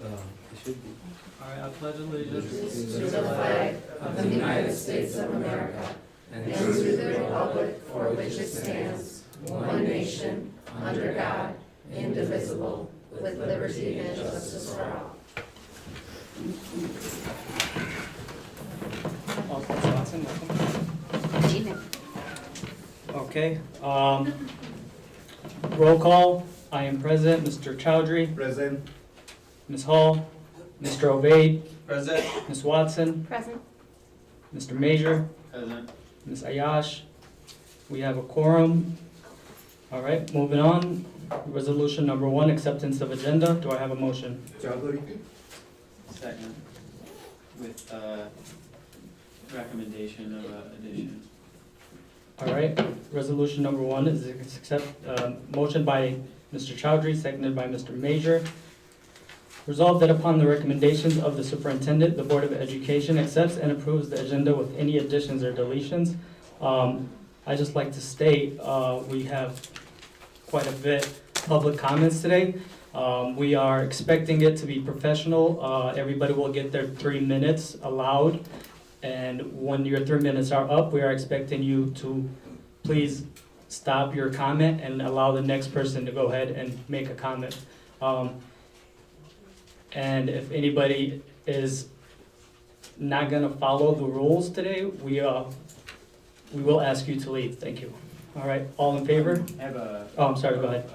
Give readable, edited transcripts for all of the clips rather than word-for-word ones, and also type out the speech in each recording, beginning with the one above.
It should be. All right, I pledge allegiance To the flag of the United States of America and to the republic for which it stands, one nation, under God, indivisible, with liberty and justice for all. Alderman Watson, welcome. Okay, roll call. I am present. Mr. Chowdhury. Present. Ms. Hall. Mr. Ovaid. Present. Ms. Watson. Present. Mr. Major. Present. Ms. Ayash. We have a quorum. All right, moving on. Resolution number 1, acceptance of agenda. Do I have a motion? Chowdhury. Second, with recommendation of addition. All right, resolution number 1 is motion by Mr. Chowdhury, seconded by Mr. Major. Resolved that upon the recommendations of the superintendent, the Board of Education accepts and approves the agenda with any additions or deletions. I just like to state, we have quite a bit public comments today. We are expecting it to be professional. Everybody will get their 3 minutes allowed. And when your 3 minutes are up, we are expecting you to please stop your comment and allow the next person to go ahead and make a comment. And if anybody is not gonna follow the rules today, we will ask you to leave. Thank you. All right, all in favor? I have a. Oh, I'm sorry, go ahead.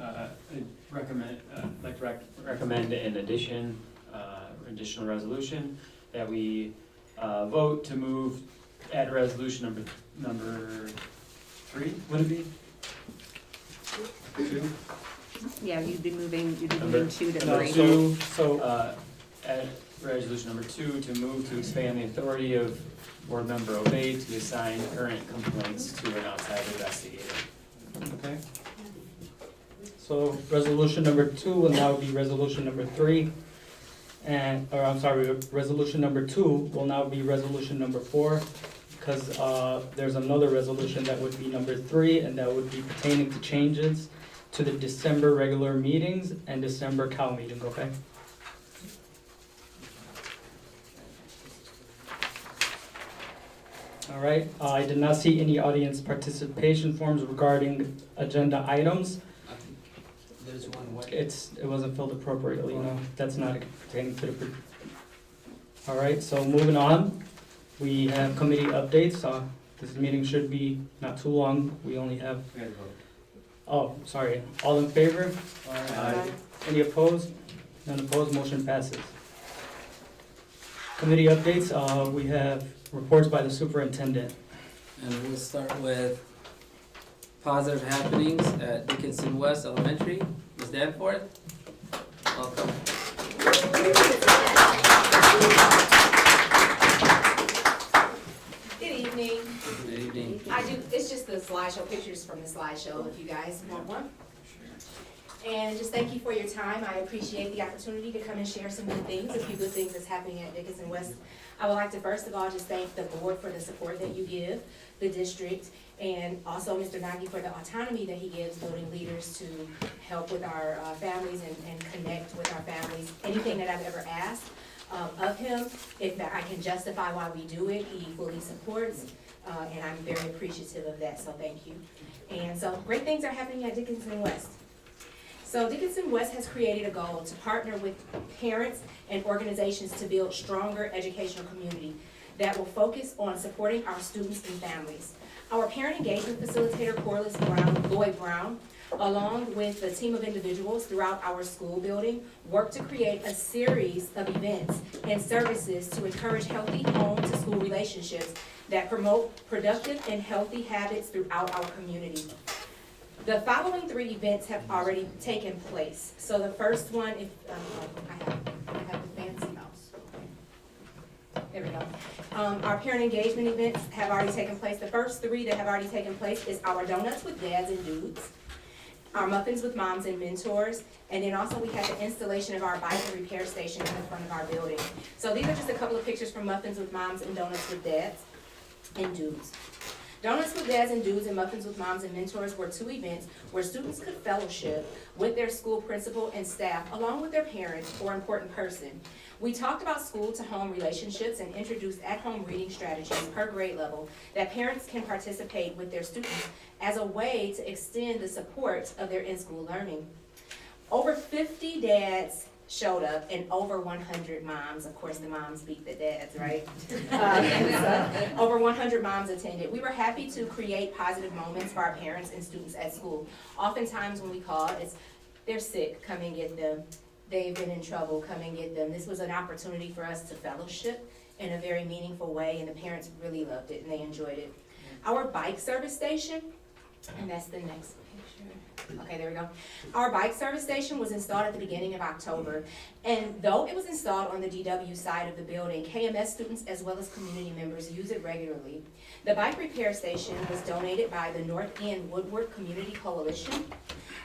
Recommend an additional resolution that we vote to move, add resolution number 3, would it be? 2? Yeah, you'd be moving 2 to No, 3. so, Add resolution number 2 to move to expand the authority of board member Ovaid to assign current complaints to an outside investigator. okay. So resolution number 2 will now be resolution number 3. Resolution number 2 will now be resolution number 4, because there's another resolution that would be number 3, and that would be pertaining to changes to the December regular meetings and December COW meeting, okay? All right, I did not see any audience participation forms regarding agenda items. There's one white. It wasn't filled appropriately, no, that's not pertaining to the. All right, so moving on, we have committee updates. This meeting should be not too long. We only have, We gotta vote. oh, sorry, all in favor? Aye. Any opposed? None opposed, motion passes. Committee updates, we have reports by the superintendent. And we'll start with positive happenings at Dickinson West Elementary. Ms. Danforth, welcome. Good evening. Good evening. It's just the slideshow, pictures from the slideshow if you guys want one. And just thank you for your time. I appreciate the opportunity to come and share some good things, a few good things that's happening at Dickinson West. I would like to first of all just thank the board for the support that you give, the district, and also Mr. Nagy for the autonomy that he gives building leaders to help with our families and connect with our families. Anything that I've ever asked of him, if I can justify why we do it, he fully supports, and I'm very appreciative of that, so thank you. And so great things are happening at Dickinson West. So Dickinson West has created a goal to partner with parents and organizations to build stronger educational community that will focus on supporting our students and families. Our parent engagement facilitator, Lloyd Brown, along with a team of individuals throughout our school building, work to create a series of events and services to encourage healthy home-to-school relationships that promote productive and healthy habits throughout our community. The following 3 events have already taken place. So the first one, if I have the fancy mouse. There we go. Our parent engagement events have already taken place. The first 3 that have already taken place is our Donuts with Dads and Dudes, our Muffins with Moms and Mentors, and then also we had the installation of our bike and repair station in the front of our building. So these are just a couple of pictures from Muffins with Moms and Donuts with Dads and Dudes. Donuts with Dads and Dudes and Muffins with Moms and Mentors were two events where students could fellowship with their school principal and staff, along with their parents or important person. We talked about school-to-home relationships and introduced at-home reading strategies per grade level that parents can participate with their students as a way to extend the support of their in-school learning. Over 50 dads showed up and over 100 moms, of course the moms beat the dads, right? So, over 100 moms attended. We were happy to create positive moments for our parents and students at school. Oftentimes when we call, it's, they're sick, come and get them. They've been in trouble, come and get them. This was an opportunity for us to fellowship in a very meaningful way, and the parents really loved it and they enjoyed it. Our bike service station, and that's the next picture. Okay, there we go. Our bike service station was installed at the beginning of October, and though it was installed on the DW side of the building, KMS students as well as community members use it regularly. The bike repair station was donated by the North End Woodward Community Coalition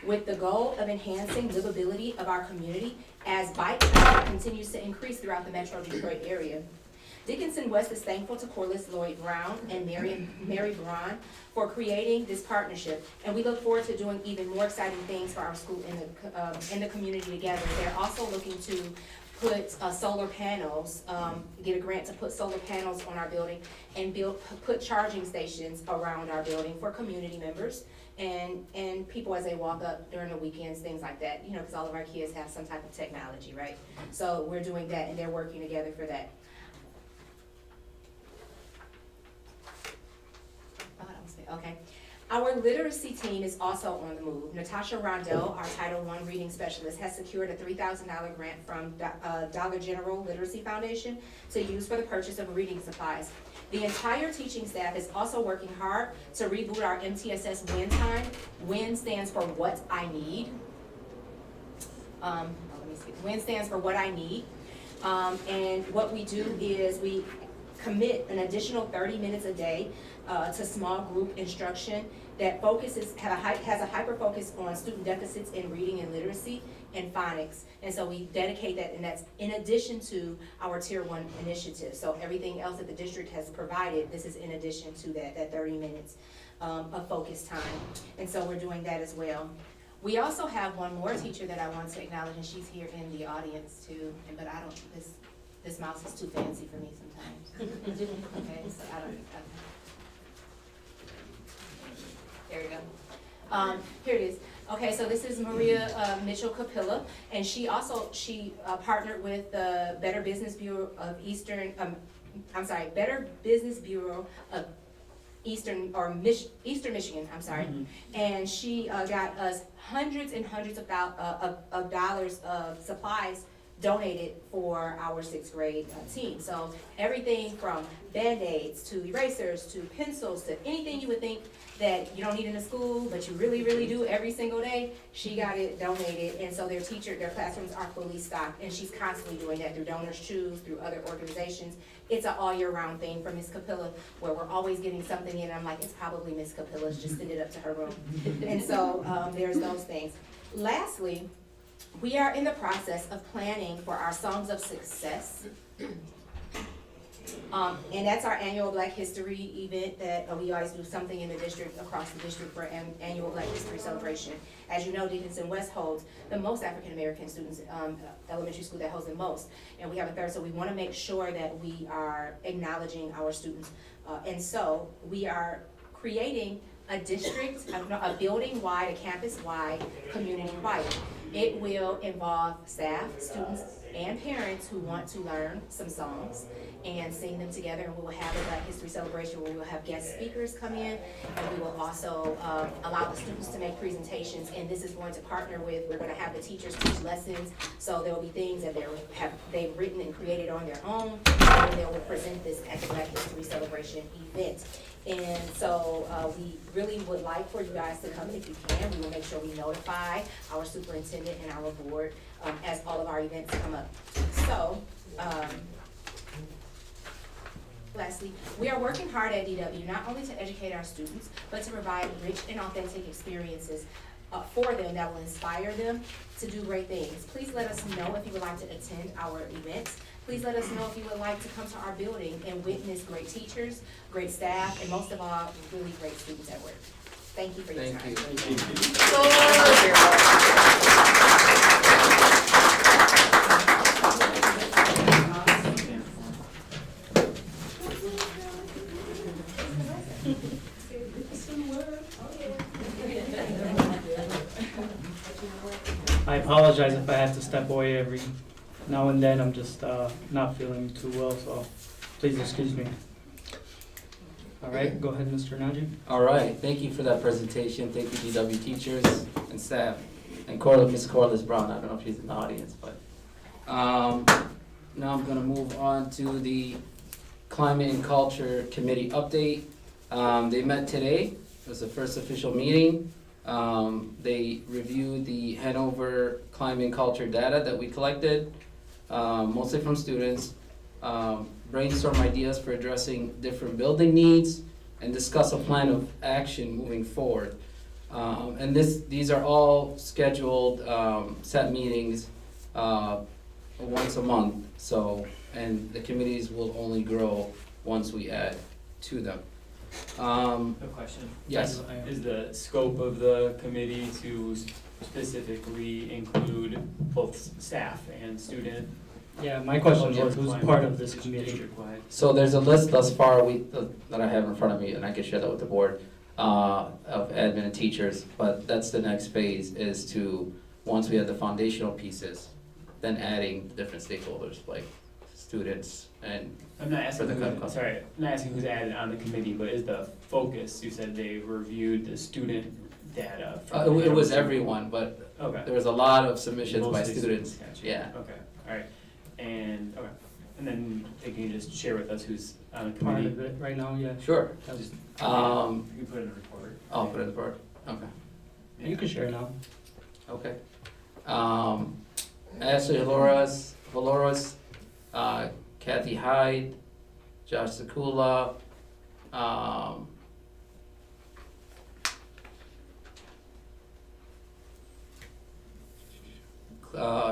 with the goal of enhancing livability of our community as bike traffic continues to increase throughout the Metro Detroit area. Dickinson West is thankful to Corliss Lloyd Brown and Mary Braun for creating this partnership, and we look forward to doing even more exciting things for our school in the community together. They're also looking to put solar panels, get a grant to put solar panels on our building and put charging stations around our building for community members and people as they walk up during the weekends, things like that, you know, because all of our kids have some type of technology, right? So we're doing that and they're working together for that. Okay. Our literacy team is also on the move. Natasha Rondell, our Title I reading specialist, has secured a $3,000 grant from Dollar General Literacy Foundation to use for the purchase of reading supplies. The entire teaching staff is also working hard to reboot our MTSS WIN time. WIN stands for what I need. WIN stands for what I need. And what we do is we commit an additional 30 minutes a day to small group instruction that has a hyper focus on student deficits in reading and literacy and phonics. And so we dedicate that, and that's in addition to our Tier 1 initiative. So everything else that the district has provided, this is in addition to that 30 minutes of focus time. And so we're doing that as well. We also have one more teacher that I want to acknowledge, and she's here in the audience too, but I don't, this mouse is too fancy for me sometimes. Okay, so I don't. There you go. Here it is. Okay, so this is Maria Mitchell Capilla, and she partnered with the Better Business Bureau of Better Business Bureau of Eastern Michigan, I'm sorry, and she got us hundreds and hundreds of dollars of supplies donated for our 6th grade team. So everything from Band-Aids to erasers to pencils to anything you would think that you don't need in a school, but you really, really do every single day, she got it donated. And so their classrooms are fully stocked, and she's constantly doing that through Donors Choose, through other organizations. It's an all year round thing for Miss Capilla, where we're always getting something in. I'm like, it's probably Miss Capilla's, just send it up to her room. And so there's those things. Lastly, we are in the process of planning for our Songs of Success. And that's our annual Black History event that we always do something in the district, across the district, for an annual Black History celebration. As you know, Dickinson West holds the most African American students, elementary school that holds the most. And we have a third, so we want to make sure that we are acknowledging our students. And so we are creating a district, a building-wide, a campus-wide community choir. It will involve staff, students, and parents who want to learn some songs and sing them together. And we will have a Black History celebration where we will have guest speakers come in, and we will also allow the students to make presentations. And this is going to partner with, we're going to have the teachers teach lessons, so there will be things that they've written and created on their own, and they will present this at the Black History celebration event. And so we really would like for you guys to come if you can. We will make sure we notify our superintendent and our board as all of our events come up. So, lastly, we are working hard at DW not only to educate our students, but to provide rich and authentic experiences for them that will inspire them to do great things. Please let us know if you would like to attend our events. Please let us know if you would like to come to our building and witness great teachers, great staff, and most of all, really great students at work. Thank you for your time. Thank you. I apologize if I have to step away every now and then. I'm just not feeling too well, so please excuse me. All right, go ahead, Mr. Najee. All right, thank you for that presentation. Thank you, DW teachers and staff. And Miss Corliss Brown, I don't know if she's in the audience, but. Now I'm gonna move on to the Climate and Culture Committee update. They met today. It was the first official meeting. They reviewed the Hanover climate and culture data that we collected, mostly from students, brainstorm ideas for addressing different building needs, and discuss a plan of action moving forward. And these are all scheduled, set meetings, once a month, and the committees will only grow once we add to them. A question. Yes. Is the scope of the committee to specifically include both staff and student? Yeah, my question was, who's part of this committee? District-wide? So there's a list thus far that I have in front of me, and I can share that with the board, of admin and teachers, but that's the next phase, is to, once we have the foundational pieces, then adding different stakeholders, like students and. I'm not asking For the who, sorry, I'm not asking who's added on the committee, but is the focus, you said they reviewed the student data? from It was everyone, but Okay. there was a lot of submissions by Mostly students. Gotcha. Yeah. Okay, alright, and, and then can you just share with us who's on the Part committee? of it right now, yeah. Sure. That was- You can put it in a report. I'll put it in the board. Okay. You can share now. Okay. Ashley Valoras, Kathy Hyde, Josh Sakula,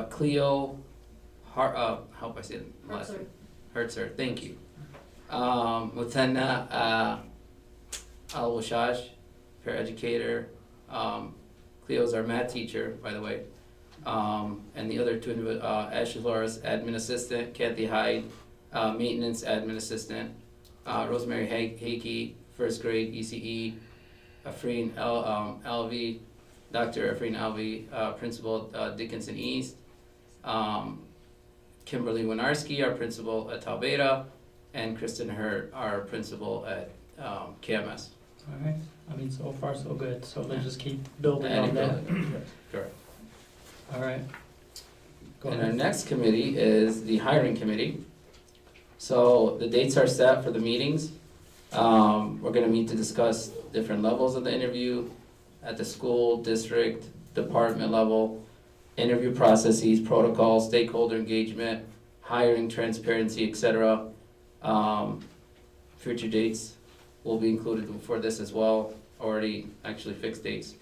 Cleo, how hope I say the last name? Hertzer, thank you. Muthanna Al-Washash, paraeducator. Cleo's our math teacher, by the way. And the other two, Ashley Flores, admin assistant, Kathy Hyde, maintenance admin assistant, Rosemary Hakey, first grade ECE, Afreen Alvi, Dr. Afreen Alvi, principal Dickinson East, Kimberly Winarski, our principal at Talbeda, and Kristen Hurt, our principal at KMS. All right, I mean, so far so good, so let's just keep building on that. Correct. All right. Go And our ahead. next committee is the hiring committee. So the dates are set for the meetings. We're gonna meet to discuss different levels of the interview at the school, district, department level, interview processes, protocols, stakeholder engagement, hiring, transparency, etc. Future dates will be included for this as well, already actually fixed dates.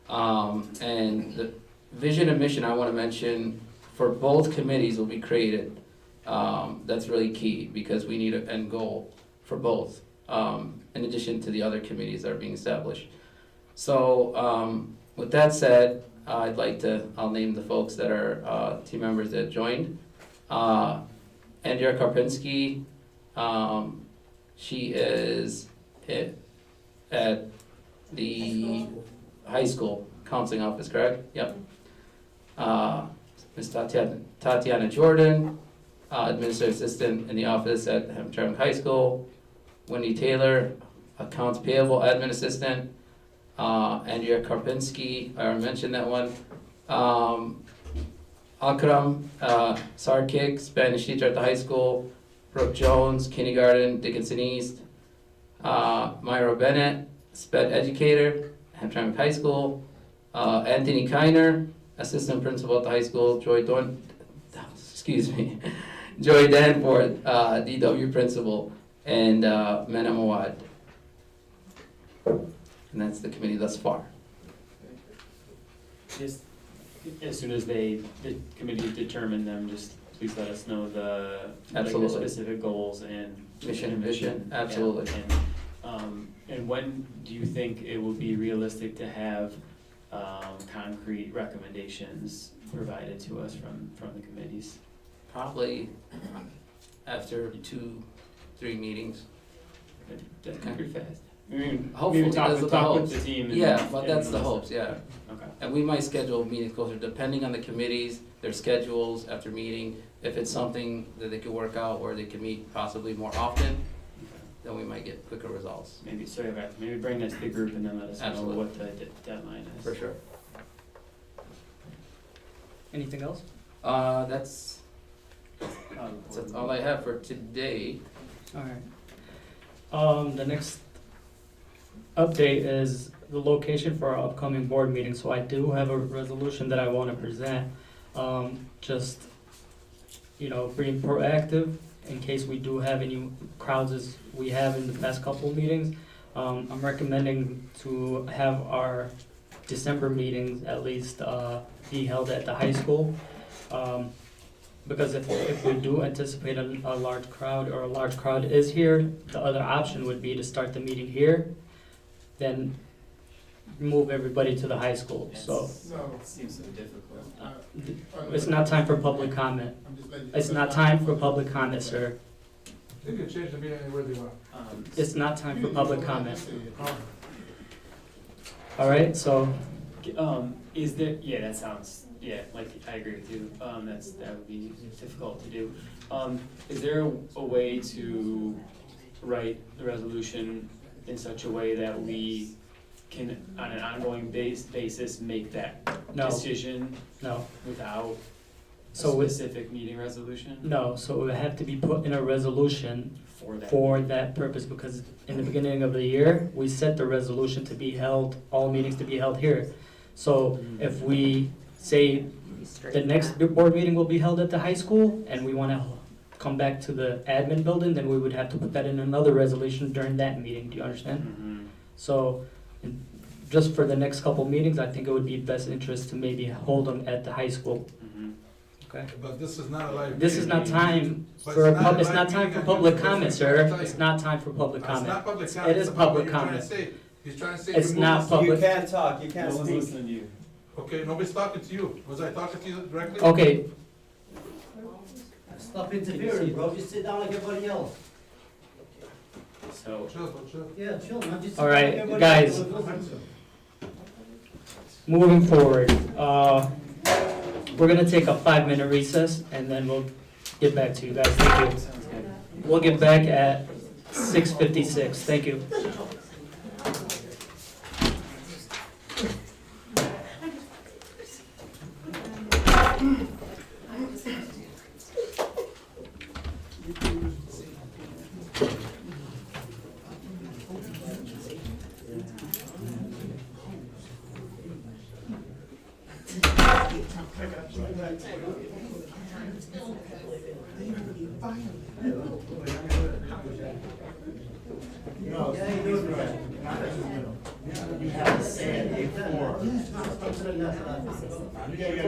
And the vision and mission I wanna mention for both committees will be created. That's really key, because we need an end goal for both, in addition to the other committees that are being established. So, with that said, I'll name the folks that are, team members that joined. Andrea Karpinski, she is at the high school counseling office, correct? Yep. Ms. Tatiana Jordan, administrative assistant in the office at Hamtramck High School. Wendy Taylor, accounts payable admin assistant. Andrea Karpinski, I already mentioned that one. Akram Sarkik, Spanish teacher at the high school. Brooke Jones, kindergarten, Dickinson East. Myra Bennett, sped educator, Hamtramck High School. Anthony Kiner, assistant principal at the high school. Joy Danforth, DW principal, and Mena Mawad. And that's the committee thus far. just, as soon as the committee determine them, just please let us know like, the Absolutely. specific goals and. Mission and vision, Yeah, absolutely. And when do you think it will be realistic to have, concrete recommendations provided to us from the committees? Probably after 2-3 meetings. That's pretty fast. I mean, Hopefully, maybe talk that's with the the hopes. team. and- Yeah, but that's and- the hopes, yeah. Okay. And we might schedule meetings closer, depending on the committees, their schedules after meeting. If it's something that they could work out where they could meet possibly more often, Okay. then we might get quicker results, Maybe, so yeah, maybe bring that to the group and then let us know Absolutely. what the deadline is. for sure. Anything else? That's all I have for today. Alright. The next update is the location for our upcoming board meeting, so I do have a resolution that I wanna present. Just, being proactive in case we do have any crowds as we have in the past couple of meetings. I'm recommending to have our December meetings at least, be held at the high school. Because if we do anticipate a large crowd or a large crowd is here, the other option would be to start the meeting here, then move everybody to the high school, so. Seems so difficult. It's not time for public comment. It's not time for public comment, sir. They can change the meeting anywhere they want. It's not time for public comment. All right, so, Is there, yeah, that sounds, yeah, like, I agree with you, that would be difficult to do. Is there a way to write the resolution in such a way that we can, on an ongoing basis, make that no, decision no. without a So it's, specific meeting resolution no, so it would have to be put in a resolution for that? for that purpose, because in the beginning of the year, we set the resolution to be held, all meetings to be held here. So if we say the next board meeting will be held at the high school, and we wanna come back to the admin building, then we would have to put that in another resolution during that meeting, do you understand? Mhm. So, just for the next couple meetings, I think it would be best interest to maybe hold them at the high school, Mhm. okay? But this is not a live. This is not meeting. time But for, it's not a it's live not time meeting, for I public just- comment, that's sir. what I'm It's saying. not time for public It's comment. not public It comment. is It's about what public you're trying to comment. say. He's trying to say. It's remove not this- public. You can't talk, you can't No one's speak. listening to you. Okay, nobody's talking to you. Was I talking to you directly? Okay, Stop interfering, bro, just sit down like everybody else. So, Chill, bro, chill. Yeah, chill, man, just sit All down right, like everybody guys. else. moving forward, we're gonna take a 5-minute recess, and then we'll get back to you guys. Thank you. sounds good. We'll get back at 6:56. Thank you. Yeah, you do it, man. You have to say it before. What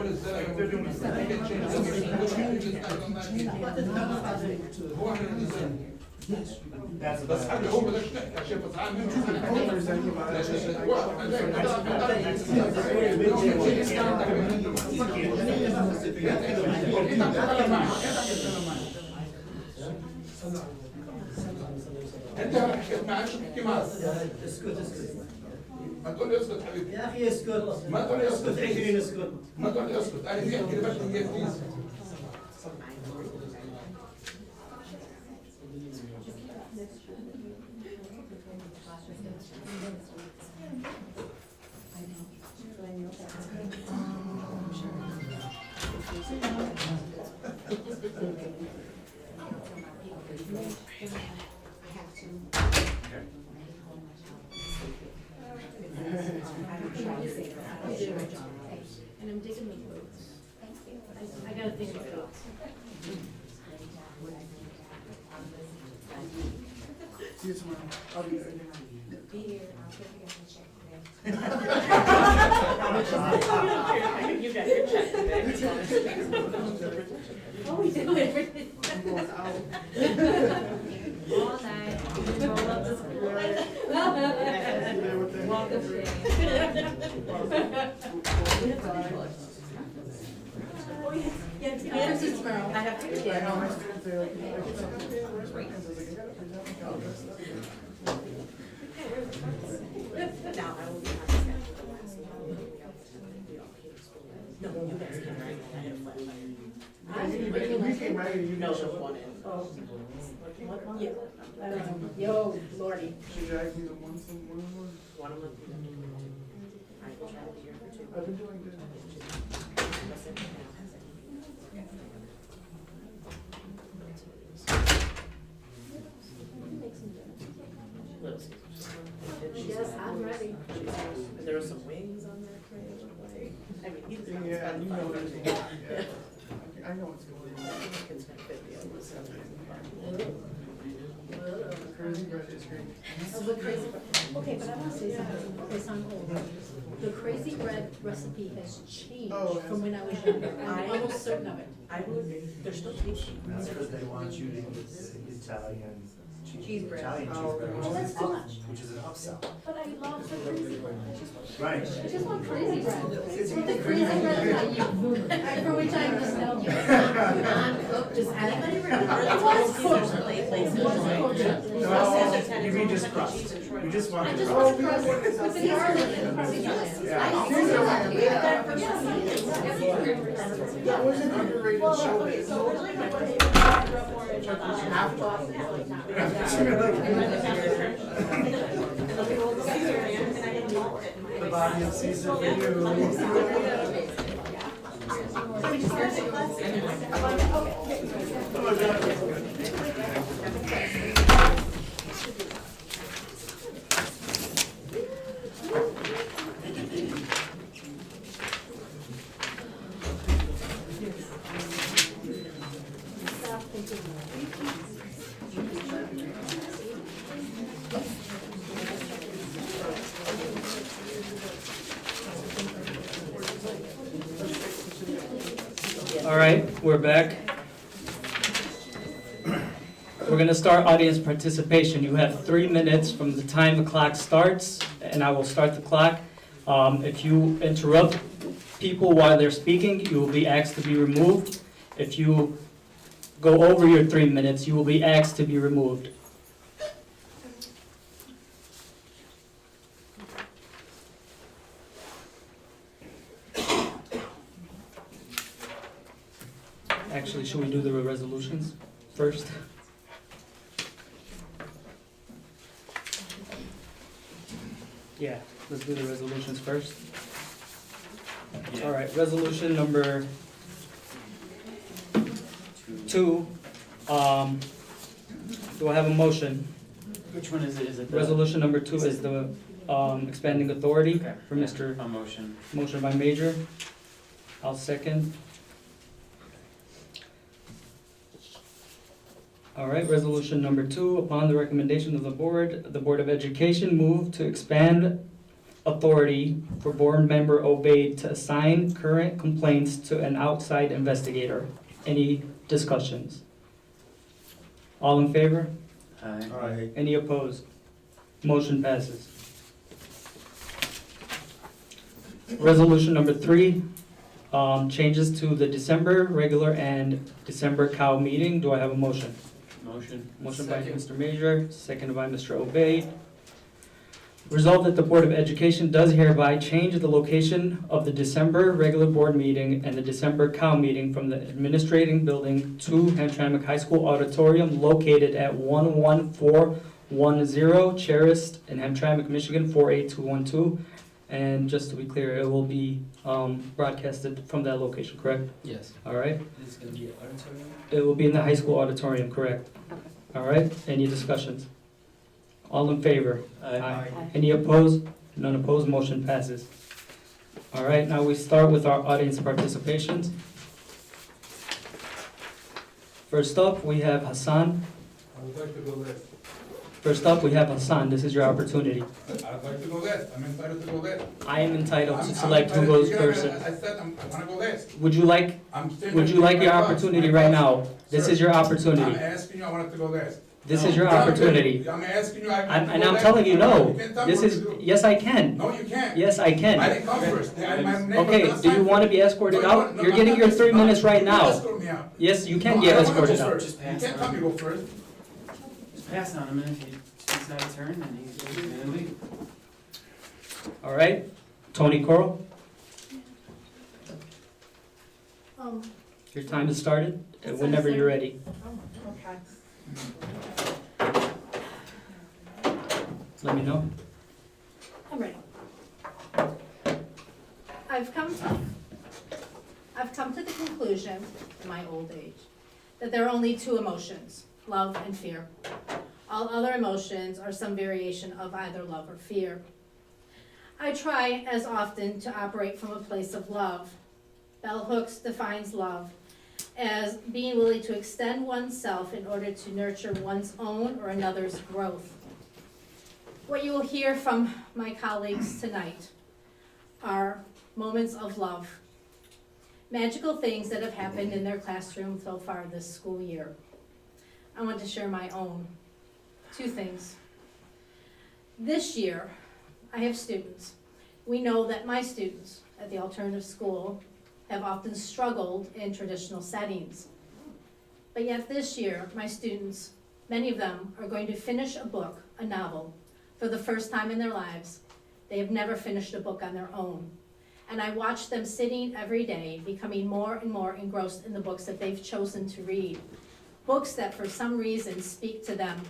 is that? You can change بس قبل هو بلاش نحكي عشان بتعامل انت حكيت معك شو بحكي معك؟ اسكت اسكت. ما تقول لي اسكت حبيبي يا اخي اسكت. ما تقول لي اسكت اسكت 20 اسكت. ما تقول لي اسكت انا في احكي بس هي بليز And I'm digging my boots. I gotta think about it. Be here, I'll check again and check. You got your check today. Oh, we do everything. All night. Roll up the Walk the Yeah, tomorrow. I have to be there. Now, I will be on schedule. No, you guys can write. I had a flat fire. We came right here, you No, guys just showed one up. in. Yeah. Yo, Lordy. She dragged me to one somewhere. One of them. I will try to be here for 2. I've been doing good. Little Caesars. Yes, I'm ready. And there were some wings on there, Craig, it looked like. I mean, he's not Yeah, spending you know what's $500. going on. Yeah. I know what's going on. Can spend 50 on this. Crazy bread is great. The crazy, okay, but I want to say something, okay, so I'm old. The crazy bread recipe has changed Oh, from when I was younger, I'm almost certain of it. I would, they're still tasty. That's because they want you to eat Italian Cheese bread. Italian cheese Oh, bread, Oh, that's too much. which is an upsell. But I love the crazy bread. Right. I just want crazy bread. The crazy bread I use, for which I'm nostalgic. Uncooked, does anybody remember? It was cooked. No, you mean just crust. You just want I the just crust. want crust with the garlic and parmesan. Yeah. That was an underrated show. The body of Caesar for you. All right, we're back. We're gonna start audience participation. You have 3 minutes from the time the clock starts, and I will start the clock. If you interrupt people while they're speaking, you will be asked to be removed. If you go over your 3 minutes, you will be asked to be removed. Actually, should we do the resolutions first? Yeah, let's do the resolutions first. All right, resolution number 2. Do I have a motion? Which one is it? Is it the? Resolution number 2 is the expanding authority Okay. for Mr. A motion. Motion by Major. I'll second. All right, resolution number 2, upon the recommendation of the Board of Education moved to expand authority for board member Obeid to assign current complaints to an outside investigator. Any discussions? All in favor? Aye. Aye. Any opposed? Motion passes. Resolution number 3, changes to the December regular and December COW meeting. Do I have a motion? Motion. Motion by Mr. Major, seconded by Mr. Obeid. Resolved that the Board of Education does hereby change the location of the December regular board meeting and the December COW meeting from the administrating building to Hamtramck High School Auditorium located at 11410 Cherist in Hamtramck, Michigan 48212. And just to be clear, it will be broadcasted from that location, correct? Yes. All right. This is gonna be an auditorium? It will be in the high school auditorium, correct? All right, any discussions? All in favor? Aye. Any opposed? None opposed, motion passes. All right, now we start with our audience participations. First up, we have Hassan. I would like to go last. First up, we have Hassan. This is your opportunity. I'd like to go last, I'm entitled to go last. I am entitled I'm to select who entitled- goes yeah, first. I said I wanna go last. Would you like, I'm saying would you like your my thoughts, opportunity my right thoughts. now? This Sir, is your I'm opportunity. asking you, I wanted to go last. This is your Tell me- opportunity. I'm asking you, I want to And go I'm last. telling you, no. You can't tell me This what is, to do. yes, I can. No, you can't. Yes, I I can. didn't come first. My name was Okay, not do you signed want to for. be escorted No, out? no, You're I'm getting not your escorted 3 minutes out. right You now. escort me out. Yes, you can No, get I don't wanna go escorted out. first. Just You pass can't tell on. me to go first. Just pass on him, and if he chooses out of turn, then he's gonna leave. All right, Tony Coral, your time has started, whenever you're ready. Okay. Let me know. I'm ready. I've come to the conclusion in my old age that there are only two emotions, love and fear. All other emotions are some variation of either love or fear. I try as often to operate from a place of love. Bell Hooks defines love as being willing to extend oneself in order to nurture one's own or another's growth. What you will hear from my colleagues tonight are moments of love, magical things that have happened in their classroom so far this school year. I want to share my own. 2 things. This year, I have students. We know that my students at the alternative school have often struggled in traditional settings. But yet this year, my students, many of them, are going to finish a book, a novel, for the first time in their lives. They have never finished a book on their own. And I watch them sitting every day, becoming more and more engrossed in the books that they've chosen to read. Books that for some reason speak to them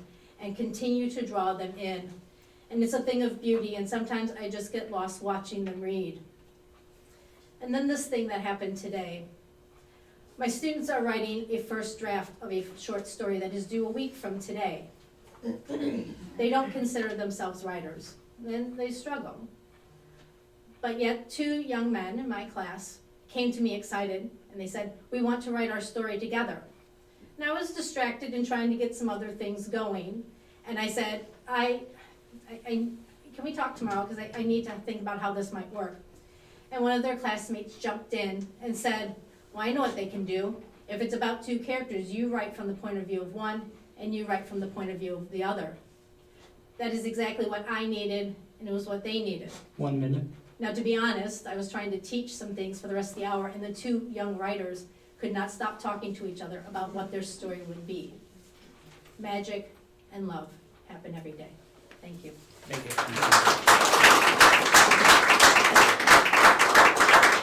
and continue to draw them in. And it's a thing of beauty, and sometimes I just get lost watching them read. And then this thing that happened today. My students are writing a first draft of a short story that is due a week from today. They don't consider themselves writers, and they struggle. But yet 2 young men in my class came to me excited, and they said, "We want to write our story together." And I was distracted in trying to get some other things going, and I said, can we talk tomorrow, because I need to think about how this might work. And one of their classmates jumped in and said, "Well, I know what they can do. If it's about 2 characters, you write from the point of view of one, and you write from the point of view of the other." That is exactly what I needed, and it was what they needed. 1 minute. Now, to be honest, I was trying to teach some things for the rest of the hour, and the 2 young writers could not stop talking to each other about what their story would be. Magic and love happen every day. Thank you. Thank you.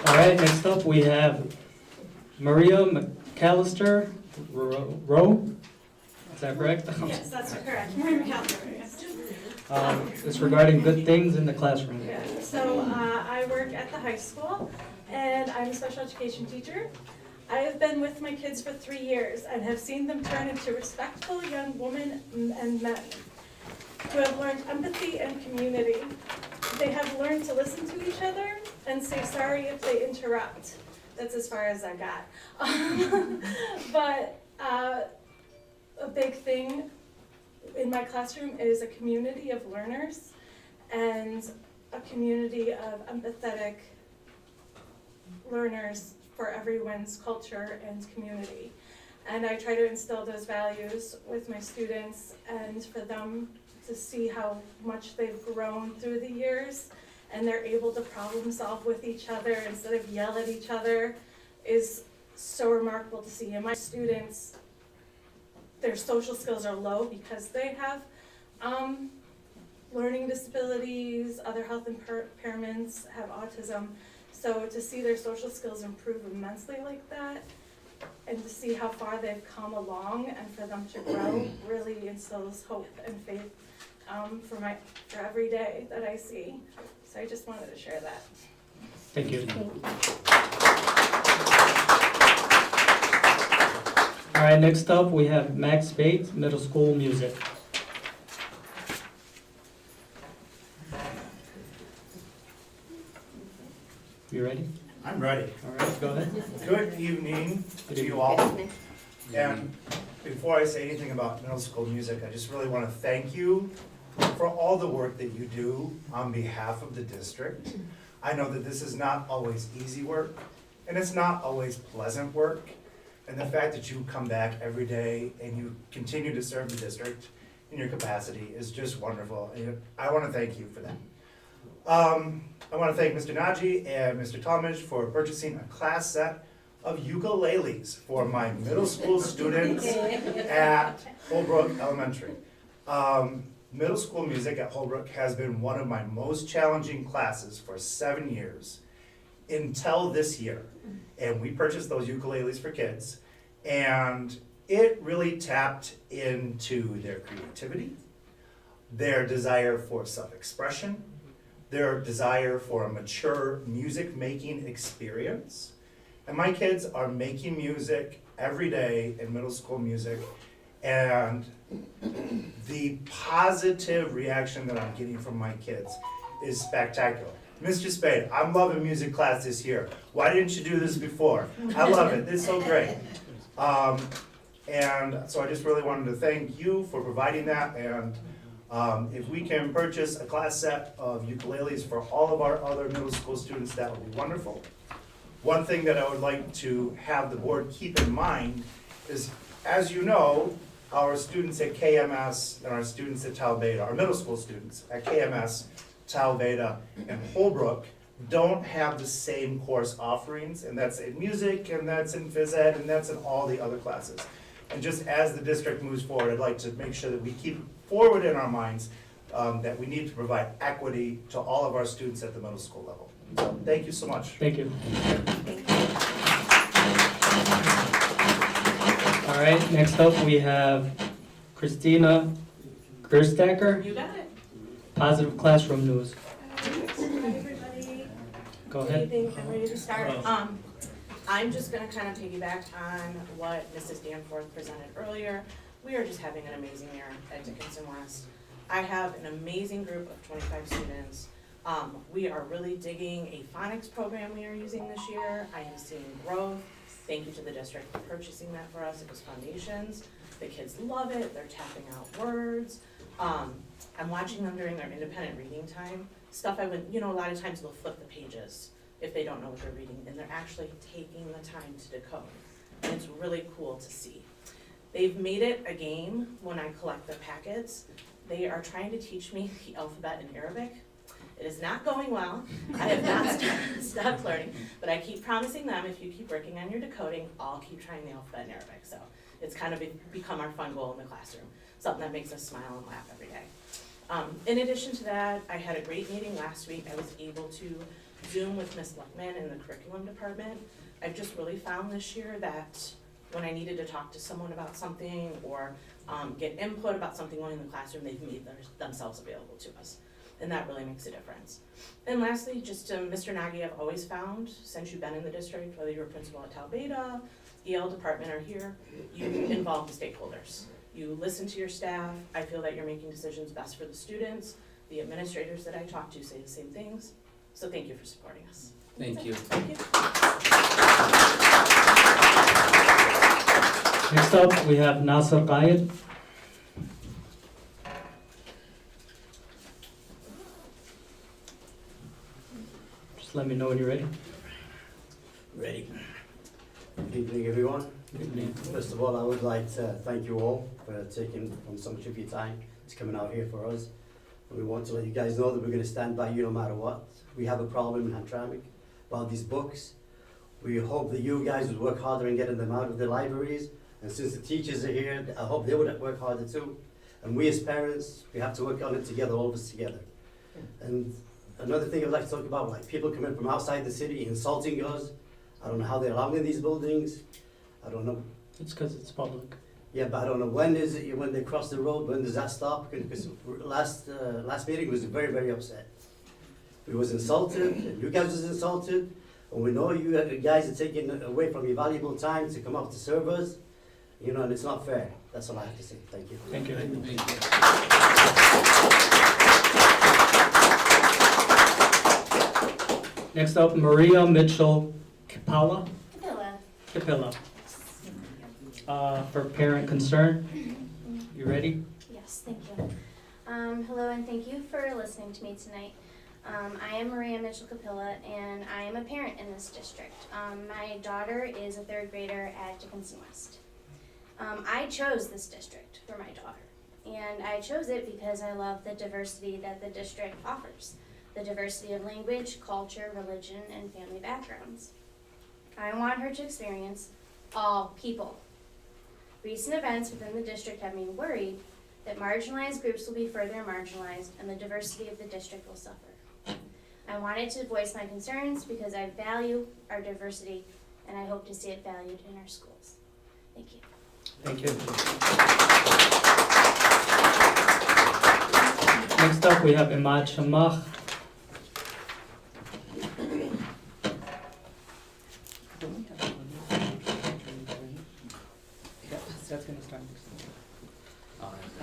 All right, next up, we have Maria McAllister Rowe. Is that correct? Yes, that's correct. Marie McAllister, yes. It's regarding good things in the classroom. Yeah. So I work at the high school, and I'm a special education teacher. I have been with my kids for 3 years and have seen them turn into respectful young women and men who have learned empathy and community. They have learned to listen to each other and say sorry if they interrupt. That's as far as I got. But a big thing in my classroom is a community of learners and a community of empathetic learners for everyone's culture and community. And I try to instill those values with my students, and for them to see how much they've grown through the years and they're able to problem solve with each other instead of yell at each other is so remarkable to see. And my students, their social skills are low because they have learning disabilities, other health impairments, have autism. So to see their social skills improve immensely like that, and to see how far they've come along and for them to grow really instills hope and faith for every day that I see. So I just wanted to share that. Thank you. All right, next up, we have Max Bates, Middle School Music. You ready? I'm ready. All right, go ahead. Good evening to you all. And before I say anything about middle school music, I just really want to thank you for all the work that you do on behalf of the district. I know that this is not always easy work, and it's not always pleasant work. And the fact that you come back every day and you continue to serve the district in your capacity is just wonderful. And I want to thank you for that. I want to thank Mr. Naji and Mr. Talmadge for purchasing a class set of ukuleles for my middle school students at Holbrook Elementary. Middle school music at Holbrook has been one of my most challenging classes for 7 years until this year. And we purchased those ukuleles for kids, and it really tapped into their creativity, their desire for self-expression, their desire for a mature music-making experience. And my kids are making music every day in middle school music, and the positive reaction that I'm getting from my kids is spectacular. Mr. Spade, I'm loving music class this year. Why didn't you do this before? I love it, it's so great. And so I just really wanted to thank you for providing that, and if we can purchase a class set of ukuleles for all of our other middle school students, that would be wonderful. One thing that I would like to have the board keep in mind is, as you know, our students at KMS and our students at Talbeda, our middle school students at KMS, Talbeda, and Holbrook don't have the same course offerings, and that's in music, and that's in phys ed, and that's in all the other classes. And just as the district moves forward, I'd like to make sure that we keep forward in our minds that we need to provide equity to all of our students at the middle school level. So, thank you so much. Thank you. All right, next up we have Christina Gerstacker, You got it. Positive Classroom News. Hi, everybody. Go Good ahead. evening. I'm ready to start. I'm just gonna kind of piggyback on what Mrs. Danforth presented earlier. We are just having an amazing year at Dickinson West. I have an amazing group of 25 students. We are really digging a phonics program we are using this year. I am seeing growth. Thank you to the district for purchasing that for us. It was Foundations. The kids love it. They're tapping out words. I'm watching them during their independent reading time. Stuff I would, a lot of times they'll flip the pages if they don't know what they're reading, and they're actually taking the time to decode. And it's really cool to see. They've made it a game when I collect the packets. They are trying to teach me the alphabet in Arabic. It is not going well. I have not stopped learning, but I keep promising them, if you keep working on your decoding, I'll keep trying the alphabet in Arabic. So it's kind of become our fun goal in the classroom, something that makes us smile and laugh every day. In addition to that, I had a great meeting last week. I was able to Zoom with Ms. Luckman in the curriculum department. I've just really found this year that when I needed to talk to someone about something or get input about something going in the classroom, they've made themselves available to us. And that really makes a difference. And lastly, just Mr. Nagy, I've always found, since you've been in the district, whether you're a principal at Talbeda, EL department, or here, you involve the stakeholders. You listen to your staff. I feel that you're making decisions best for the students. The administrators that I talk to say the same things. So thank you for supporting us. Thank you. Thank you. Next up, we have Nasser Qayed. Just let me know when you're ready. Ready. Good evening, everyone. Good evening. First of all, I would like to thank you all for taking from so much of your time to coming out here for us. And we want to let you guys know that we're going to stand by you no matter what. We have a problem in Hamtramck about these books. We hope that you guys would work harder in getting them out of the libraries. And since the teachers are here, I hope they would work harder too. And we as parents, we have to work on it together, all of us together. And another thing I'd like to talk about, like people coming from outside the city insulting us. I don't know how they're allowed in these buildings. I don't know. It's because it's public. Yeah, but I don't know when is it, when they cross the road, when does that stop? Because last meeting was very, very upset. We was insulted, and you guys was insulted, and we know you guys are taking away from your valuable time to come up to serve us, and it's not fair. That's all I have to say. Thank you. Thank you. Next up, Maria Mitchell Capella. Capella. for parent concern. You ready? Yes, thank you. Hello and thank you for listening to me tonight. I am Maria Mitchell-Capilla and I am a parent in this district. My daughter is a third grader at Dickinson West. I chose this district for my daughter, and I chose it because I love the diversity that the district offers. The diversity of language, culture, religion, and family backgrounds. I want her to experience all people. Recent events within the district have me worried that marginalized groups will be further marginalized and the diversity of the district will suffer. I wanted to voice my concerns because I value our diversity and I hope to see it valued in our schools. Thank you. Thank you. Next up, we have Hamtramck.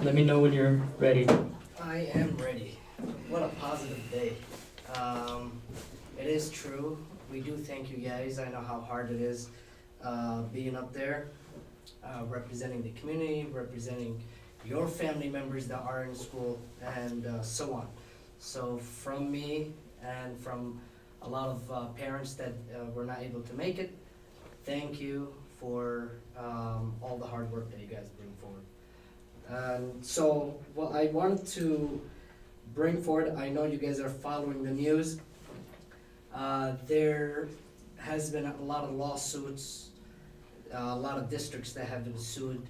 Let me know when you're ready. I am ready. What a positive day. It is true. We do thank you guys. I know how hard it is being up there, representing the community, representing your family members that are in school, and so on. So from me and from a lot of parents that were not able to make it, thank you for all the hard work that you guys bring forward. So what I wanted to bring forward, I know you guys are following the news. There has been a lot of lawsuits, a lot of districts that have been sued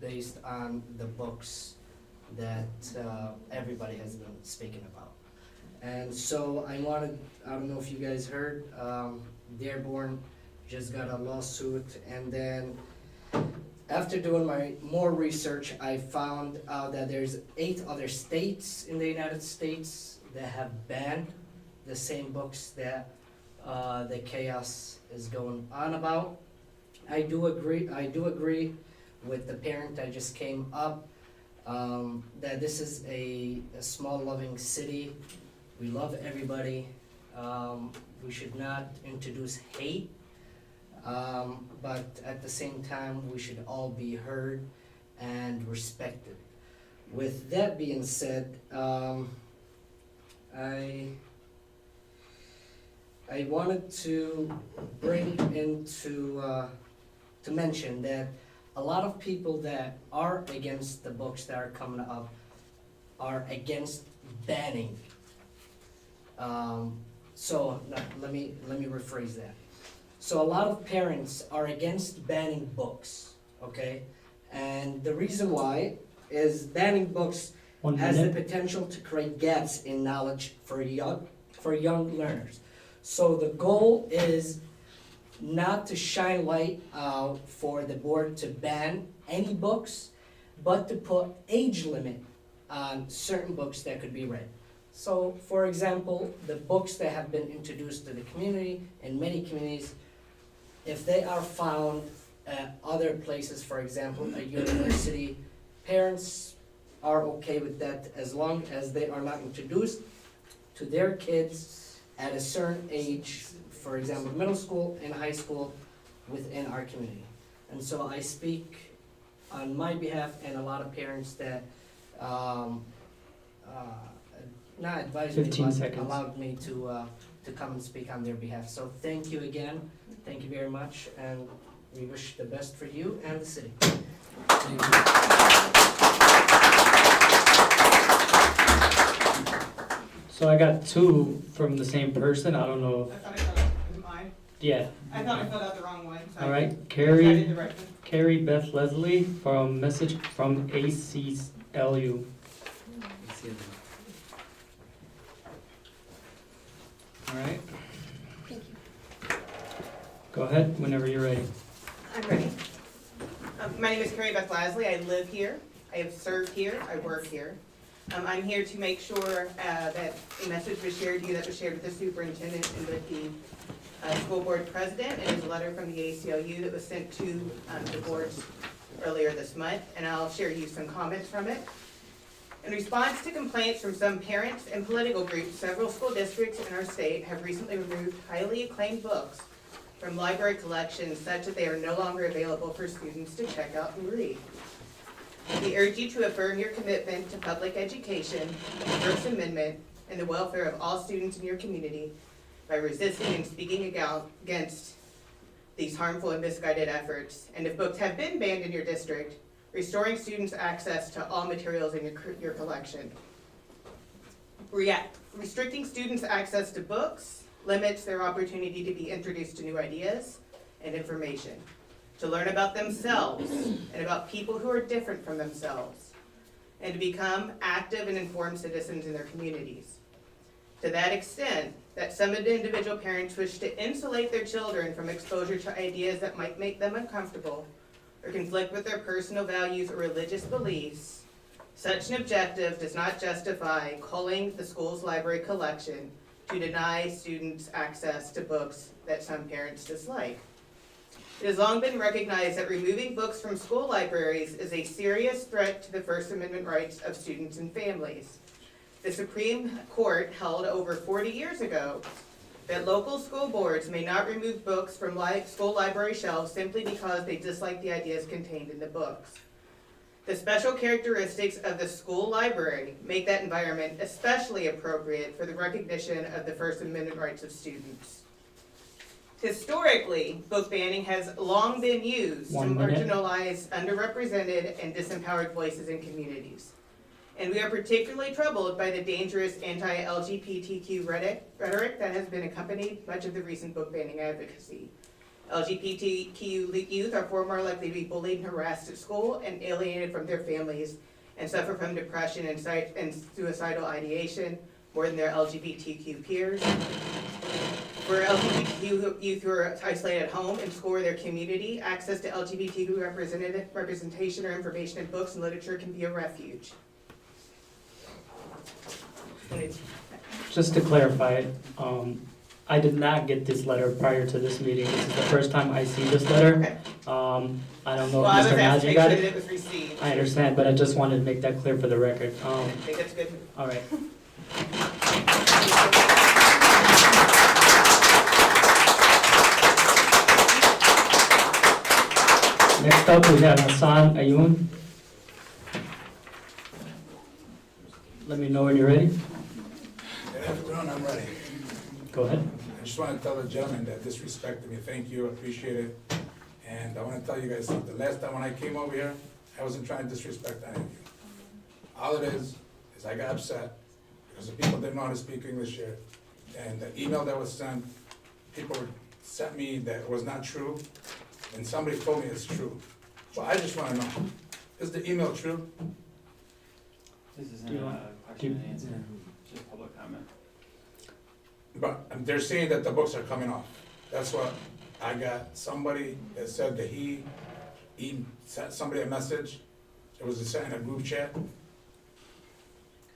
based on the books that everybody has been speaking about. And so I don't know if you guys heard, Dearborn just got a lawsuit, and then after doing my more research, I found out that there's 8 other states in the United States that have banned the same books that the chaos is going on about. I do agree with the parent that just came up, that this is a small loving city. We love everybody. We should not introduce hate. But at the same time, we should all be heard and respected. With that being said, I wanted to bring into to mention that a lot of people that are against the books that are coming up are against banning. So let me rephrase that. So a lot of parents are against banning books, okay? And the reason why is banning books has the potential to create gaps in knowledge for young learners. So the goal is not to shine light for the board to ban any books, but to put age limit on certain books that could be read. So for example, the books that have been introduced to the community in many communities, if they are found at other places, for example, a university, parents are okay with that as long as they are not introduced to their kids at a certain age, for example, middle school and high school within our community. And so I speak on my behalf and a lot of parents that not advised me, but allowed me to come and speak on their behalf. So thank you again. Thank you very much, and we wish the best for you and the city. Thank you. So I got 2 from the same person. I don't know. I thought I filled out mine. Yeah. I thought I filled out the wrong one. So All right. I decided to write them. Carrie Beth Leslie from message from ACLU. All right. Thank you. Go ahead whenever you're ready. I'm ready. My name is Carrie Beth Lasley. I live here. I have served here. I work here. I'm here to make sure that a message was shared to you that was shared with the superintendent and with the school board president. It is a letter from the ACLU that was sent to the boards earlier this month, and I'll share you some comments from it. In response to complaints from some parents and political groups, several school districts in our state have recently removed highly acclaimed books from library collections such that they are no longer available for students to check out and read. We urge you to affirm your commitment to public education, the First Amendment, and the welfare of all students in your community by resisting and speaking against these harmful and misguided efforts. And if books have been banned in your district, restoring students access to all materials in your collection. Restricting students' access to books limits their opportunity to be introduced to new ideas and information, to learn about themselves and about people who are different from themselves, and to become active and informed citizens in their communities. To that extent, that some individual parents wish to insulate their children from exposure to ideas that might make them uncomfortable or conflict with their personal values or religious beliefs, such an objective does not justify culling the school's library collection to deny students access to books that some parents dislike. It has long been recognized that removing books from school libraries is a serious threat to the First Amendment rights of students and families. The Supreme Court held over 40 years ago that local school boards may not remove books from school library shelves simply because they dislike the ideas contained in the books. The special characteristics of the school library make that environment especially appropriate for the recognition of the First Amendment rights of students. Historically, book banning has long been used to marginalize underrepresented and disempowered voices in communities. And we are particularly troubled by the dangerous anti-LGBTQ rhetoric that has been accompanied much of the recent book banning advocacy. LGBTQ youth are far more likely to be bullied and harassed at school and alienated from their families and suffer from depression and suicidal ideation more than their LGBTQ peers. For LGBTQ youth who are isolated at home and school or their community, access to LGBTQ representation or information in books and literature can be a refuge. Just to clarify, I did not get this letter prior to this meeting. This is the first time I see this letter. Okay. I don't know Well, I if was Mr. asked to Najee make got sure that it. it was received. I understand, but I just wanted to make that clear for the record. I think that's good. All right. Next up, we have Hassan Ayoun. Let me know when you're ready. Good afternoon, I'm ready. Go ahead. I just want to tell the gentleman that disrespected me, thank you, appreciate it. And I want to tell you guys something, last time when I came over here, I wasn't trying to disrespect any of you. All it is I got upset because the people didn't know how to speak English here. And the email that was sent, people sent me that was not true, and somebody told me it's true. So I just want to know, is the email true? This isn't Do you want- a question and answer, just public comment. But they're saying that the books are coming off. That's what I got. Somebody that said that he sent somebody a message. It was sent in a group chat.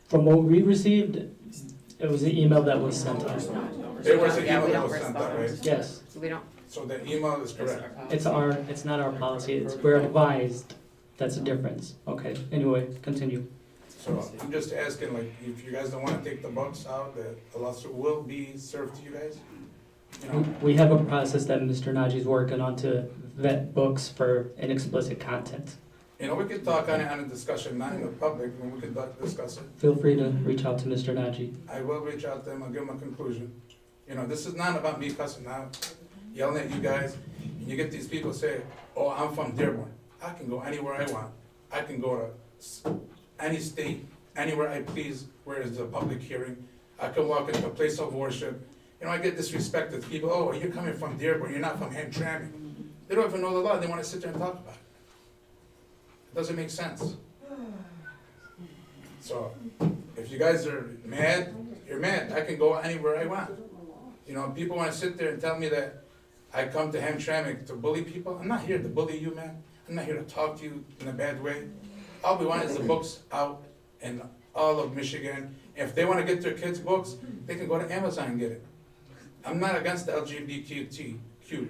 From what we received, it was the email that was sent out. There was an Yeah, email we that don't was sent out, respond. right? Yes, So we don't, So the email is correct. it's not our policy. We're advised. That's the difference. Okay, anyway, continue. So I'm just asking, like, if you guys don't wanna take the books out, that a lawsuit will be served to you guys? You know, We have a process that Mr. Najee's working on to vet books for inexplicit content. we could talk on it on a discussion, not in the public, when we could discuss it. Feel free to reach out to Mr. Najee. I will reach out to them, I'll give them a conclusion. This is not about me cussing out, yelling at you guys, and you get these people say, oh, I'm from Dearborn. I can go anywhere I want. I can go to any state, anywhere I please, where is a public hearing. I can walk into a place of worship. I get disrespected. People, oh, you're coming from Dearborn, you're not from Hamtramck. They don't even know the law, they wanna sit there and talk about it. It doesn't make sense. So, if you guys are mad, you're mad. I can go anywhere I want. People wanna sit there and tell me that I come to Hamtramck to bully people. I'm not here to bully you, man. I'm not here to talk to you in a bad way. All we want is the books out in all of Michigan. If they wanna get their kids' books, they can go to Amazon and get it. I'm not against the LGBTQ,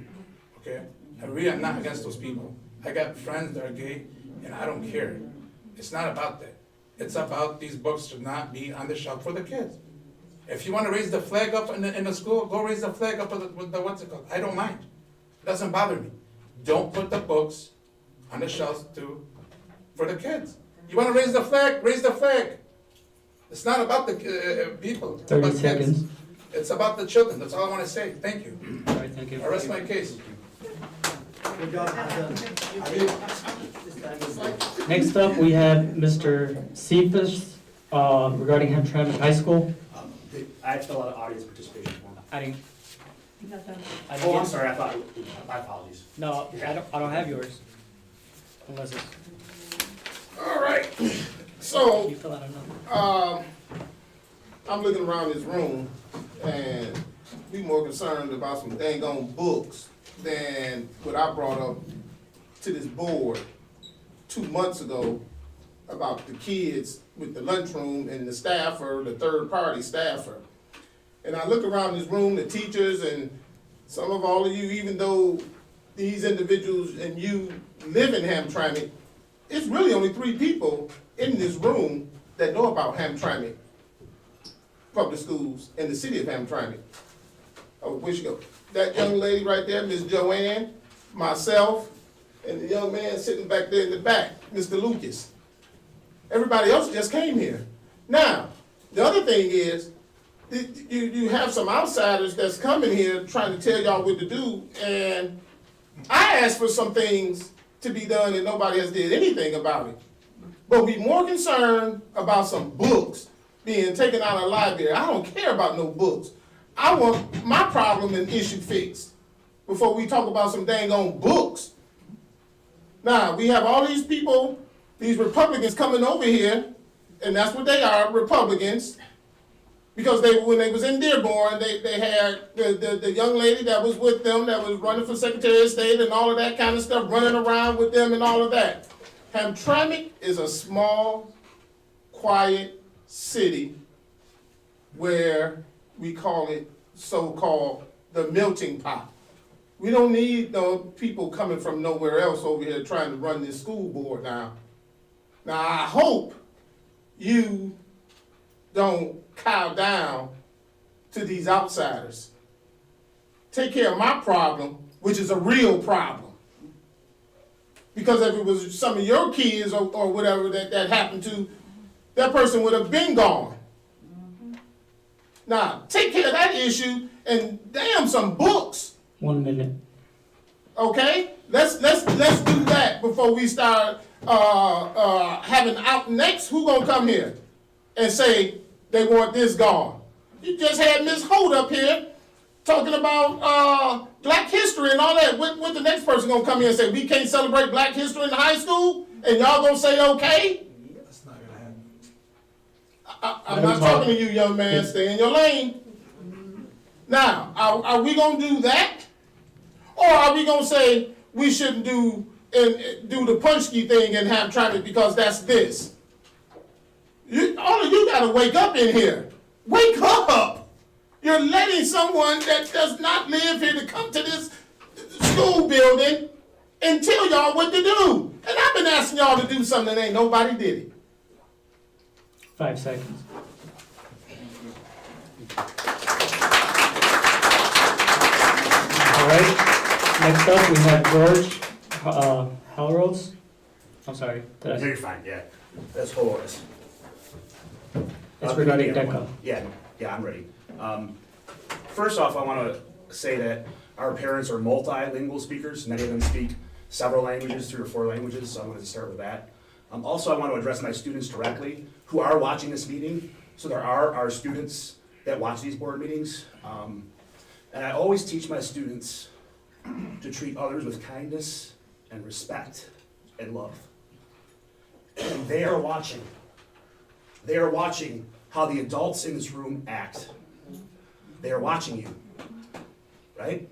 okay? I really am not against those people. I got friends that are gay, and I don't care. It's not about that. It's about these books should not be on the shelf for the kids. If you wanna raise the flag up in the school, go raise the flag up with the what's it called? I don't mind. Doesn't bother me. Don't put the books on the shelves for the kids. You wanna raise the flag, raise the flag. It's not about the people, it's 30 about kids. seconds. It's about the children, that's all I wanna say, thank you. All right, thank you. I rest my case. Good job, Next up, we have Mr. Cephas, regarding Hamtramck High School. I had to fill out an audience participation form. I didn't. I Oh, I'm didn't- sorry, I thought, my apologies. No, I don't have yours. Unless it's, All right, so, you fill out another. I'm looking around this room, and we more concerned about some dang on books than what I brought up to this board 2 months ago about the kids with the lunchroom and the staffer, the third-party staffer. And I look around this room, the teachers and some of all of you, even though these individuals and you live in Hamtramck, it's really only 3 people in this room that know about Hamtramck Public Schools in the city of Hamtramck. Oh, where she go? That young lady right there, Miss Joanne, myself, and the young man sitting back there in the back, Mr. Lucas. Everybody else just came here. Now, the other thing is, you have some outsiders that's coming here trying to tell y'all what to do, and I asked for some things to be done and nobody has did anything about it. But we more concerned about some books being taken out of the library. I don't care about no books. I want my problem and issue fixed before we talk about some dang on books. Now, we have all these people, these Republicans coming over here, and that's what they are, Republicans. Because when they was in Dearborn, they had the young lady that was with them, that was running for Secretary of State and all of that kind of stuff, running around with them and all of that. Hamtramck is a small, quiet city where we call it so-called the melting pot. We don't need no people coming from nowhere else over here trying to run this school board now. Now, I hope you don't cow down to these outsiders. Take care of my problem, which is a real problem. Because if it was some of your kids or whatever that happened to, that person would have been gone. Now, take care of that issue and damn some books. 1 minute. Okay? Let's do that before we start having out next. Who gonna come here and say they want this gone? You just had Ms. Holt up here talking about Black history and all that. What the next person gonna come here and say we can't celebrate Black history in the high school, and y'all gonna say okay? That's not gonna happen. I'm not talking to you, young man. Stay in your lane. Now, are we gonna do that? Or are we gonna say we shouldn't do the punchki thing in Hamtramck because that's this? All of you gotta wake up in here. Wake up! You're letting someone that does not live here to come to this school building and tell y'all what to do. And I've been asking y'all to do something and ain't nobody did it. 5 seconds. All right. Next up, we have George Halrose. I'm sorry. No, you're fine, yeah. That's Dolores. It's regarding DECA. Yeah, I'm ready. First off, I want to say that our parents are multilingual speakers. Many of them speak several languages, 3 or 4 languages, so I wanted to start with that. Also, I want to address my students directly who are watching this meeting. So there are our students that watch these board meetings. And I always teach my students to treat others with kindness and respect and love. And they are watching. They are watching how the adults in this room act. They are watching you, right?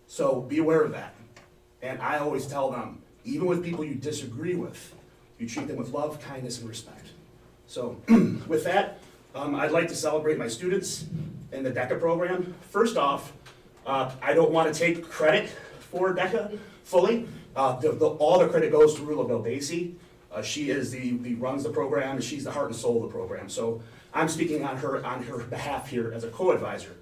So be aware of that. And I always tell them, even with people you disagree with, you treat them with love, kindness, and respect. So with that, I'd like to celebrate my students in the DECA program. First off, I don't want to take credit for DECA fully. All the credit goes to Rula Belbasi. She is runs the program, and she's the heart and soul of the program. So I'm speaking on her behalf here as a co-advisor.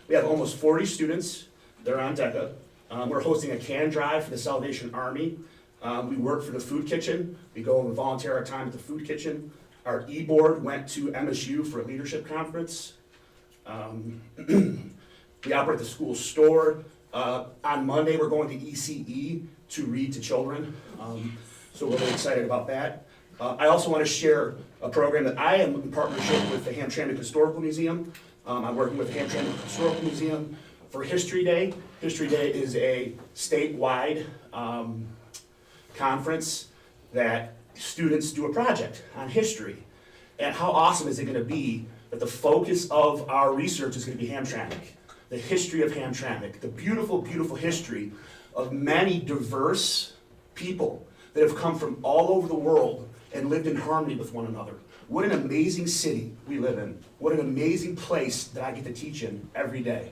We have almost 40 students. They're on DECA. We're hosting a can drive for the Salvation Army. We work for the food kitchen. We go and volunteer our time at the food kitchen. Our e-board went to MSU for a leadership conference. We operate the school store. On Monday, we're going to ECE to read to children. So we're really excited about that. I also want to share a program that I am in partnership with the Hamtramck Historical Museum. I'm working with the Hamtramck Historical Museum for History Day. History Day is a statewide conference that students do a project on history. And how awesome is it going to be that the focus of our research is going to be Hamtramck, the history of Hamtramck, the beautiful, beautiful history of many diverse people that have come from all over the world and lived in harmony with one another. What an amazing city we live in. What an amazing place that I get to teach in every day.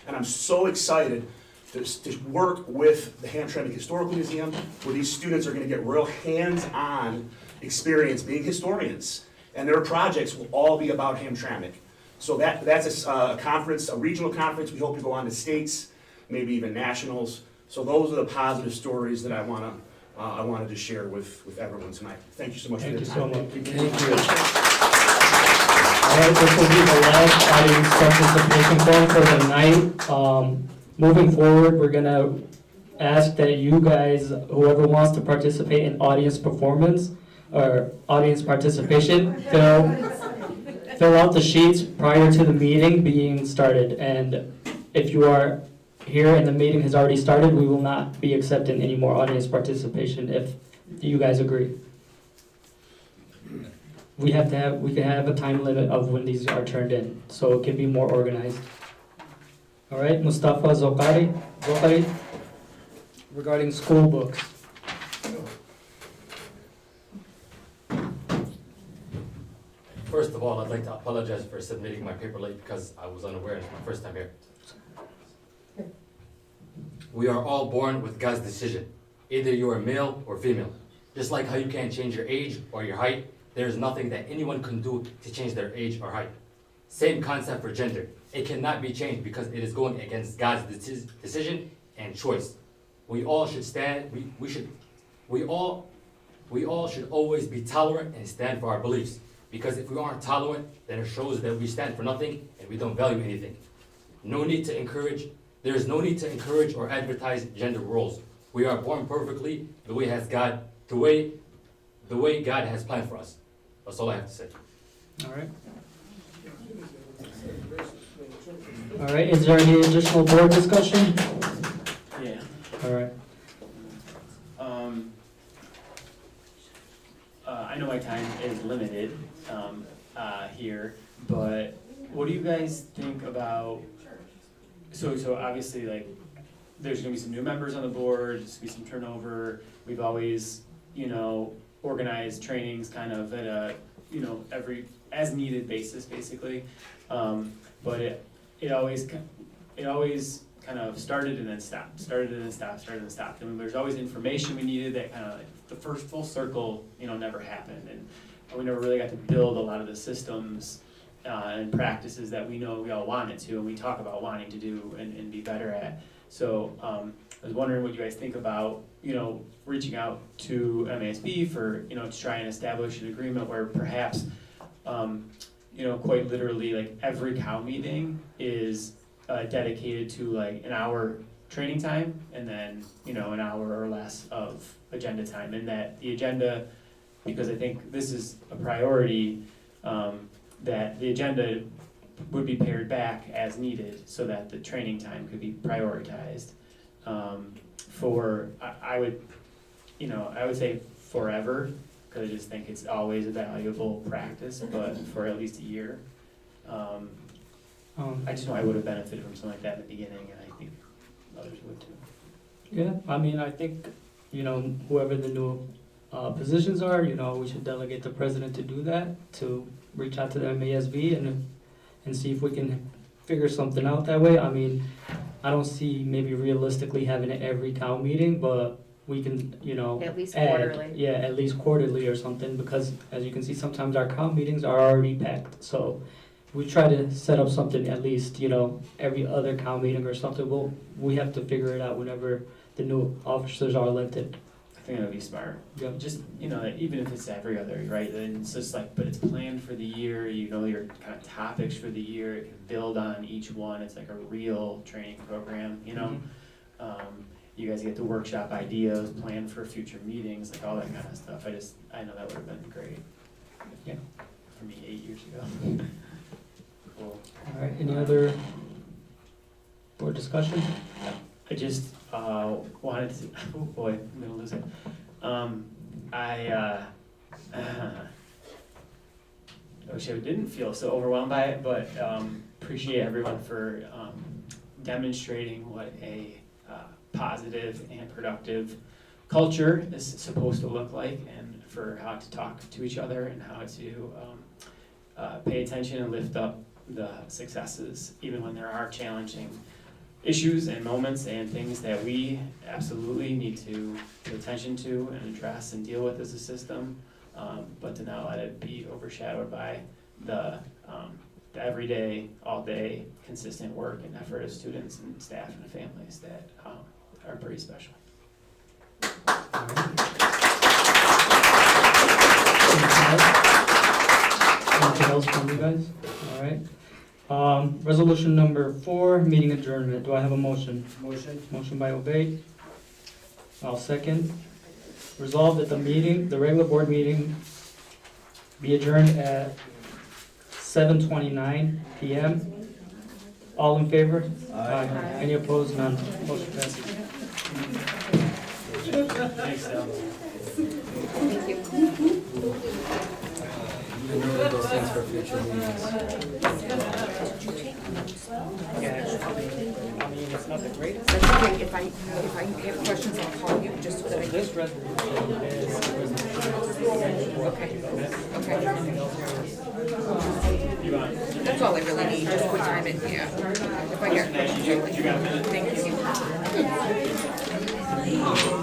And I'm so excited to work with the Hamtramck Historical Museum, where these students are going to get real hands-on experience being historians. And their projects will all be about Hamtramck. So that's a conference, a regional conference. We hope to go on to states, maybe even nationals. So those are the positive stories that I wanted to share with everyone tonight. Thank you so much for your time. Thank you so much. Thank you. All right, this will be the last audience participation form for the night. Moving forward, we're gonna ask that you guys, whoever wants to participate in audience performance or audience participation, fill out the sheets prior to the meeting being started. And if you are here and the meeting has already started, we will not be accepting any more audience participation if you guys agree. We can have a time limit of when these are turned in, so it can be more organized. All right, Mustafa Zokhari, regarding school books. First of all, I'd like to apologize for submitting my paper late because I was unaware. It's my first time here. We are all born with God's decision. Either you are male or female. Just like how you can't change your age or your height, there is nothing that anyone can do to change their age or height. Same concept for gender. It cannot be changed because it is going against God's decision and choice. We all should stand, we all should always be tolerant and stand for our beliefs. Because if we aren't tolerant, then it shows that we stand for nothing and we don't value anything. There is no need to encourage or advertise gender roles. We are born perfectly the way God has planned for us. That's all I have to say. All right. All right, is there any additional board discussion? Yeah. All right. I know my time is limited here, but what do you guys think about, so obviously, like, there's gonna be some new members on the board, there's gonna be some turnover. We've always, organized trainings kind of at a, every, as needed basis, basically. But it always kind of started and then stopped, And there's always information we needed that kind of, like, the first full circle, never happened. And we never really got to build a lot of the systems and practices that we know we all wanted to, and we talk about wanting to do and be better at. So I was wondering what you guys think about, reaching out to MASB for, to try and establish an agreement where perhaps, quite literally, like, every COW meeting is dedicated to like an hour training time and then, an hour or less of agenda time. And that the agenda, because I think this is a priority, that the agenda would be pared back as needed so that the training time could be prioritized I would say forever, because I just think it's always a valuable practice, but for at least a year. I just know I would have benefited from something like that in the beginning, and I think others would too. Yeah, I mean, I think, whoever the new positions are, we should delegate the president to do that, to reach out to the MASB and see if we can figure something out that way. I mean, I don't see maybe realistically having it every COW meeting, but we can, At least add, quarterly. yeah, at least quarterly or something, because as you can see, sometimes our COW meetings are already packed. So we try to set up something at least, you know, every other COW meeting or something. We have to figure it out whenever the new officers are elected. I think that would be smart. Yep. Just, you know, even if it's every other, right, then it's just like, but it's planned for the year, you know, your kind of topics for the year, it can build on each one, it's like a real training program, you know? You guys get to workshop ideas, plan for future meetings, like all that kind of stuff. I know that would have been great. Yeah. For me 8 years ago. Cool. All right, any other board discussion? I just wanted to, oh boy, I'm gonna lose it. I wish I didn't feel so overwhelmed by it, but appreciate everyone for demonstrating what a positive and productive culture is supposed to look like, and for how to talk to each other and how to pay attention and lift up the successes, even when there are challenging issues and moments and things that we absolutely need to pay attention to and address and deal with as a system, but to not let it be overshadowed by the everyday, all day, consistent work and effort of students and staff and families that are pretty special. Anything else from you guys? All right. Resolution number 4, meeting adjournment. Do I have a motion? Motion. Motion by Obey. I'll second. Resolved that the regular board meeting be adjourned at 7:29 PM. All in favor? Aye. Any opposed? None. Motion passes. Thanks, Sal. Thank you. You can note those things for future meetings. I mean, it's not the greatest. That's okay, if I have questions, I'll call you, just so that I. This resolution is a resolution. Okay, okay. You want? That's all I really need, just put time in, yeah. If I get questions, You got a minute? thank you.